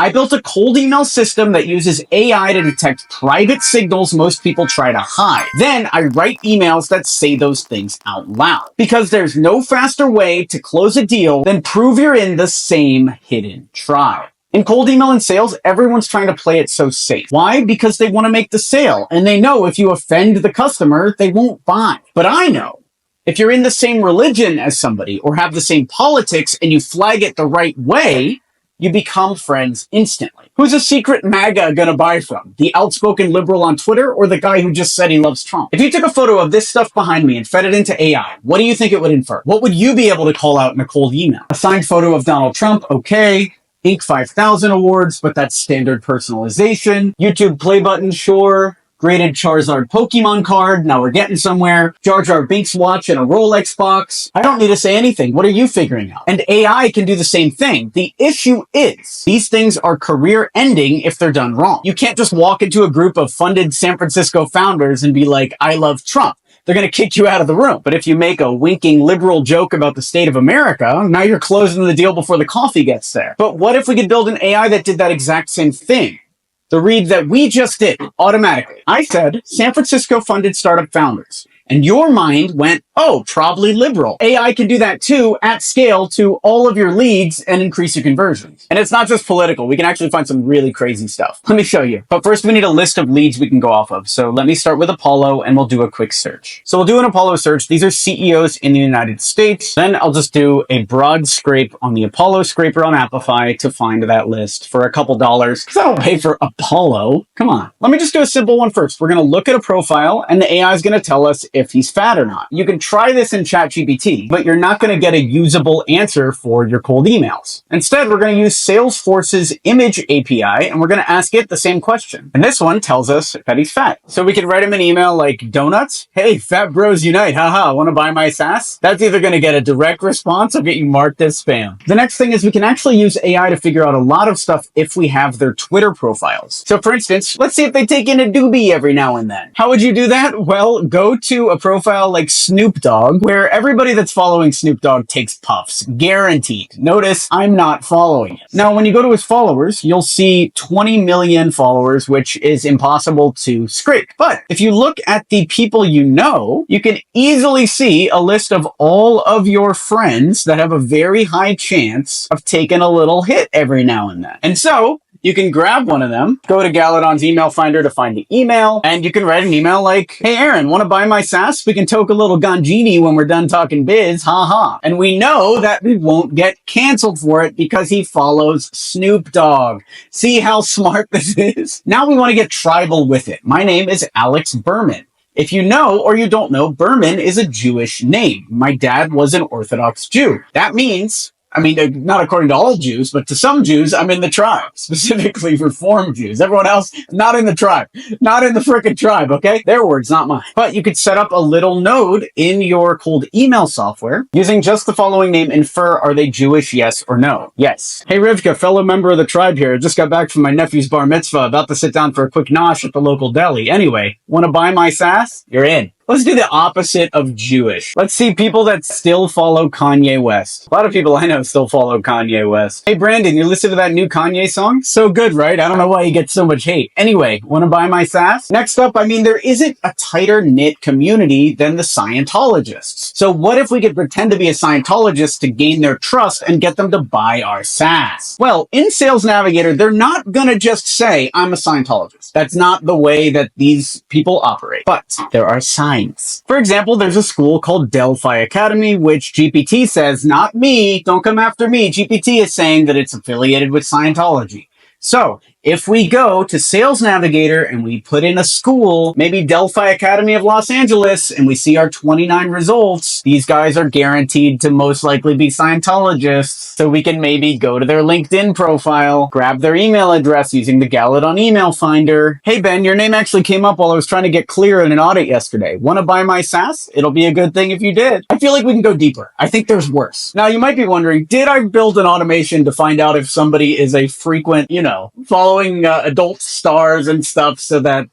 I built a cold email system that uses AI to detect private signals most people try to hide. Then I write emails that say those things out loud. Because there's no faster way to close a deal than prove you're in the same hidden tribe. In cold email and sales, everyone's trying to play it so safe. Why? Because they want to make the sale, and they know if you offend the customer, they won't buy. But I know, if you're in the same religion as somebody or have the same politics and you flag it the right way, you become friends instantly. Who's a secret MAGA gonna buy from? The outspoken liberal on Twitter or the guy who just said he loves Trump? If you took a photo of this stuff behind me and fed it into AI, what do you think it would infer? What would you be able to call out in a cold email? A signed photo of Donald Trump, okay. Inc. 5000 awards, but that's standard personalization. YouTube play button, sure. Graded Charizard Pokemon card, now we're getting somewhere. Jar Jar Binks watch and a Rolex box. I don't need to say anything. What are you figuring out? And AI can do the same thing. The issue is, these things are career ending if they're done wrong. You can't just walk into a group of funded San Francisco founders and be like, I love Trump. They're going to kick you out of the room. But if you make a winking liberal joke about the state of America, now you're closing the deal before the coffee gets there. But what if we could build an AI that did that exact same thing? The read that we just did automatically. I said San Francisco funded startup founders. And your mind went, oh, probably liberal. AI can do that too at scale to all of your leads and increase your conversions. And it's not just political. We can actually find some really crazy stuff. Let me show you. But first we need a list of leads we can go off of. So let me start with Apollo and we'll do a quick search. So we'll do an Apollo search. These are CEOs in the United States. Then I'll just do a broad scrape on the Apollo scraper on Apify to find that list for a couple dollars. Because I don't pay for Apollo. Come on. Let me just do a simple one first. We're going to look at a profile and the AI is going to tell us if he's fat or not. You can try this in ChatGPT, but you're not going to get a usable answer for your cold emails. Instead, we're going to use Salesforce's image API, and we're going to ask it the same question. And this one tells us that he's fat. So we could write him an email like, donuts? Hey, fat bros unite. Haha, want to buy my SaaS? That's either going to get a direct response or get you marked as spam. The next thing is we can actually use AI to figure out a lot of stuff if we have their Twitter profiles. So for instance, let's see if they take in a doobie every now and then. How would you do that? Well, go to a profile like Snoop Dogg, where everybody that's following Snoop Dogg takes puffs. Guaranteed. Notice I'm not following it. Now, when you go to his followers, you'll see 20 million followers, which is impossible to scrape. But if you look at the people you know, you can easily see a list of all of your friends that have a very high chance of taking a little hit every now and then. And so, you can grab one of them, go to Galadon's email finder to find the email, and you can write an email like, hey Aaron, want to buy my SaaS? We can toke a little Ganjini when we're done talking biz, haha. And we know that we won't get canceled for it because he follows Snoop Dogg. See how smart this is? Now we want to get tribal with it. My name is Alex Berman. If you know or you don't know, Berman is a Jewish name. My dad was an Orthodox Jew. That means, I mean, not according to all Jews, but to some Jews, I'm in the tribe, specifically Reformed Jews. Everyone else, not in the tribe. Not in the frickin' tribe, okay? Their words, not mine. But you could set up a little node in your cold email software using just the following name, infer, are they Jewish, yes or no? Yes. Hey Rivka, fellow member of the tribe here. Just got back from my nephew's bar mitzvah, about to sit down for a quick nosh at the local deli. Anyway, want to buy my SaaS? You're in. Let's do the opposite of Jewish. Let's see people that still follow Kanye West. A lot of people I know still follow Kanye West. Hey Brandon, you listen to that new Kanye song? So good, right? I don't know why you get so much hate. Anyway, want to buy my SaaS? Next up, I mean, there isn't a tighter knit community than the Scientologists. So what if we could pretend to be a Scientologist to gain their trust and get them to buy our SaaS? Well, in Sales Navigator, they're not gonna just say, I'm a Scientologist. That's not the way that these people operate. But there are signs. For example, there's a school called Delphi Academy, which GPT says, not me, don't come after me. GPT is saying that it's affiliated with Scientology. So, if we go to Sales Navigator and we put in a school, maybe Delphi Academy of Los Angeles, and we see our 29 results, these guys are guaranteed to most likely be Scientologists. So we can maybe go to their LinkedIn profile, grab their email address using the Galadon email finder. Hey Ben, your name actually came up while I was trying to get clear in an audit yesterday. Want to buy my SaaS? It'll be a good thing if you did. I feel like we can go deeper. I think there's worse. Now you might be wondering, did I build an automation to find out if somebody is a frequent, following adult stars and stuff so that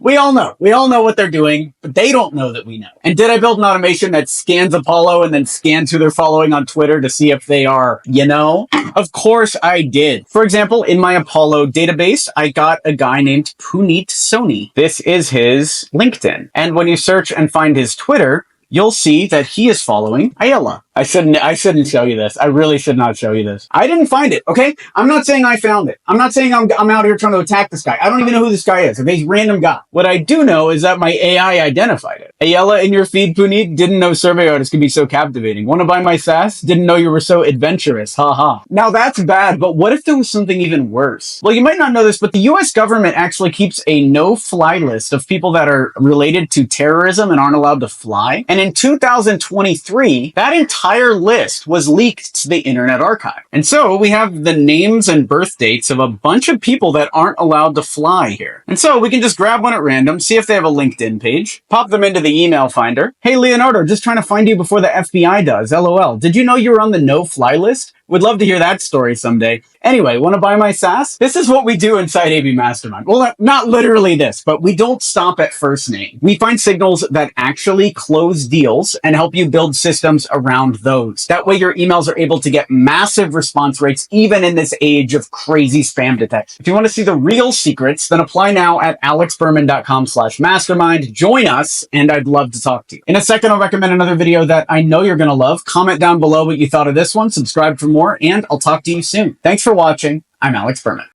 We all know. We all know what they're doing, but they don't know that we know. And did I build an automation that scans Apollo and then scans who they're following on Twitter to see if they are, you know? Of course I did. For example, in my Apollo database, I got a guy named Puneet Soni. This is his LinkedIn. And when you search and find his Twitter, you'll see that he is following Ayala. I shouldn't show you this. I really should not show you this. I didn't find it, okay? I'm not saying I found it. I'm not saying I'm out here trying to attack this guy. I don't even know who this guy is. Okay, he's a random guy. What I do know is that my AI identified it. Ayala in your feed, Puneet, didn't know survey artists can be so captivating. Want to buy my SaaS? Didn't know you were so adventurous. Ha ha. Now that's bad, but what if there was something even worse? Well, you might not know this, but the US government actually keeps a no-fly list of people that are related to terrorism and aren't allowed to fly. And in 2023, that entire list was leaked to the Internet Archive. And so we have the names and birth dates of a bunch of people that aren't allowed to fly here. And so we can just grab one at random, see if they have a LinkedIn page, pop them into the email finder. Hey, Leonardo, just trying to find you before the FBI does. LOL. Did you know you were on the no-fly list? Would love to hear that story someday. Anyway, want to buy my SaaS? This is what we do inside AB Mastermind. Well, not literally this, but we don't stop at first name. We find signals that actually close deals and help you build systems around those. That way your emails are able to get massive response rates even in this age of crazy spam detection. If you want to see the real secrets, then apply now at alexberman.com/mastermind. Join us, and I'd love to talk to you. In a second, I'll recommend another video that I know you're going to love. Comment down below what you thought of this one, subscribe for more, and I'll talk to you soon. Thanks for watching. I'm Alex Berman.